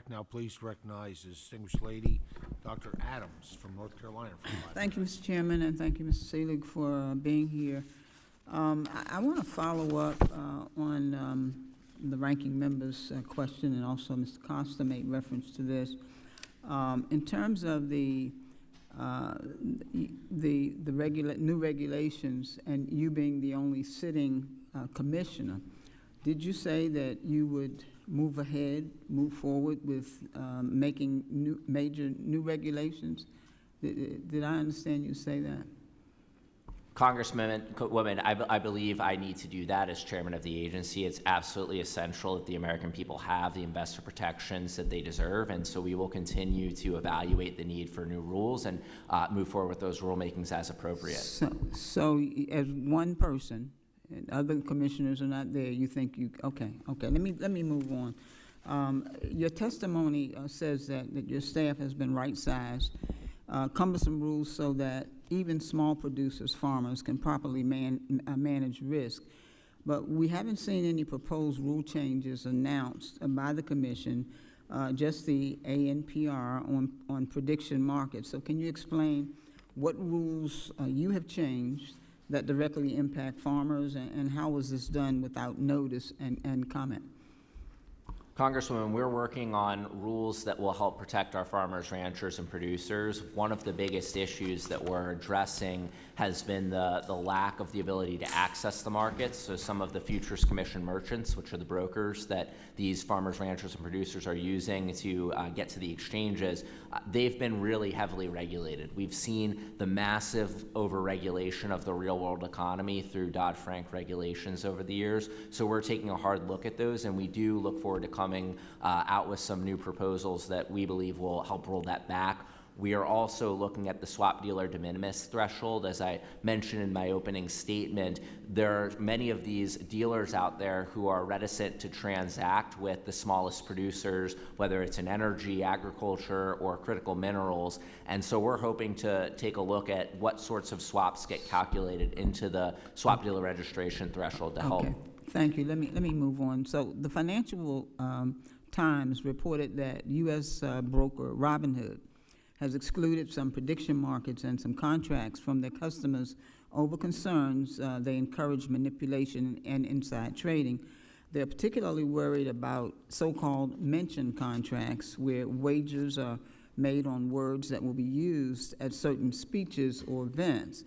now pleased to recognize the distinguished lady, Dr. Adams from North Carolina. Thank you, Mr. Chairman, and thank you, Mr. Selig, for being here. I want to follow up on the ranking member's question, and also Mr. Costa made reference to this. In terms of the new regulations, and you being the only sitting commissioner, did you say that you would move forward with making major new regulations? Did I understand you say that? Congresswoman, I believe I need to do that as chairman of the agency. It's absolutely essential that the American people have the investor protections that they deserve, and so we will continue to evaluate the need for new rules and move forward with those rulemakings as appropriate. So as one person, and other commissioners are not there, you think you, okay. Let me move on. Your testimony says that your staff has been right-sized, cumbersome rules so that even small producers, farmers, can properly manage risk. But we haven't seen any proposed rule changes announced by the Commission, just the ANPR on prediction markets. So can you explain what rules you have changed that directly impact farmers, and how was this done without notice and comment? Congresswoman, we're working on rules that will help protect our farmers, ranchers, and producers. One of the biggest issues that we're addressing has been the lack of the ability to access the markets. So some of the Futures Commission merchants, which are the brokers that these farmers, ranchers, and producers are using to get to the exchanges, they've been really heavily regulated. We've seen the massive overregulation of the real-world economy through Dodd-Frank regulations over the years. So we're taking a hard look at those, and we do look forward to coming out with some new proposals that we believe will help roll that back. We are also looking at the swap dealer de minimis threshold. As I mentioned in my opening statement, there are many of these dealers out there who are reticent to transact with the smallest producers, whether it's in energy, agriculture, or critical minerals. And so we're hoping to take a look at what sorts of swaps get calculated into the swap dealer registration threshold to help. Thank you. Let me move on. So the Financial Times reported that U.S. broker Robinhood has excluded some prediction markets and some contracts from their customers over concerns they encourage manipulation and inside trading. They're particularly worried about so-called mention contracts, where wagers are made on words that will be used at certain speeches or events.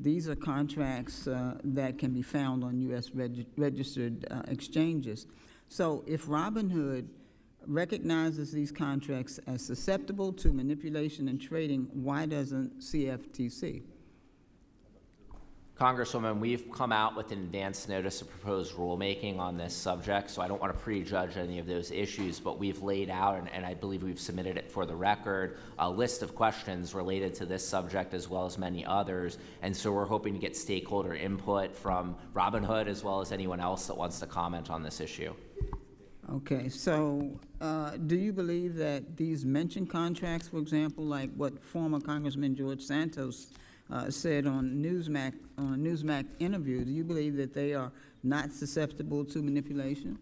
These are contracts that can be found on U.S. registered exchanges. So if Robinhood recognizes these contracts as susceptible to manipulation and trading, why doesn't CFTC? Congresswoman, we've come out with an advance notice of proposed rulemaking on this subject, so I don't want to prejudge any of those issues, but we've laid out, and I believe we've submitted it for the record, a list of questions related to this subject as well as many others, and so we're hoping to get stakeholder input from Robinhood as well as anyone else that wants to comment on this issue. Okay, so do you believe that these mentioned contracts, for example, like what former Congressman George Santos said on Newsmax interview, do you believe that they are not susceptible to manipulation?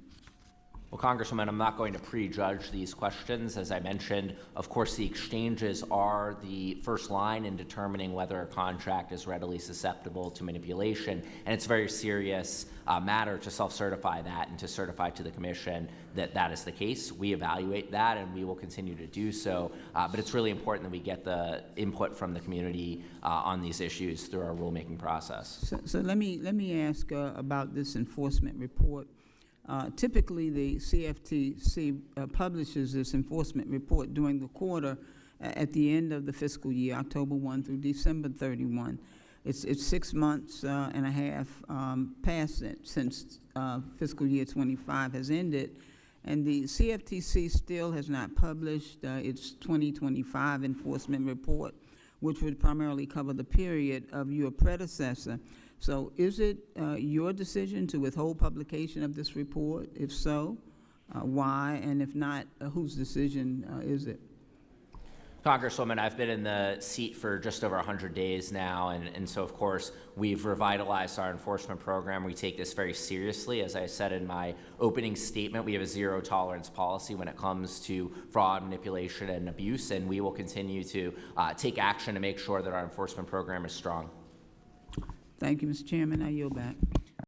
Well, Congresswoman, I'm not going to prejudge these questions. As I mentioned, of course, the exchanges are the first line in determining whether a contract is readily susceptible to manipulation, and it's a very serious matter to self-certify that and to certify to the Commission that that is the case. We evaluate that, and we will continue to do so, but it's really important that we get the input from the community on these issues through our rulemaking process. So let me ask about this enforcement report. Typically, the CFTC publishes this enforcement report during the quarter at the end of the fiscal year, October 1 through December 31. It's 6 months and a half past it since fiscal year 25 has ended, and the CFTC still has not published its 2025 enforcement report, which would primarily cover the period of your predecessor. So is it your decision to withhold publication of this report? If so, why? And if not, whose decision is it? Congresswoman, I've been in the seat for just over 100 days now, and so, of course, we've revitalized our enforcement program. We take this very seriously. As I said in my opening statement, we have a zero-tolerance policy when it comes to fraud, manipulation, and abuse, and we will continue to take action to make sure that our enforcement program is strong. Thank you, Mr. Chairman. I yield back.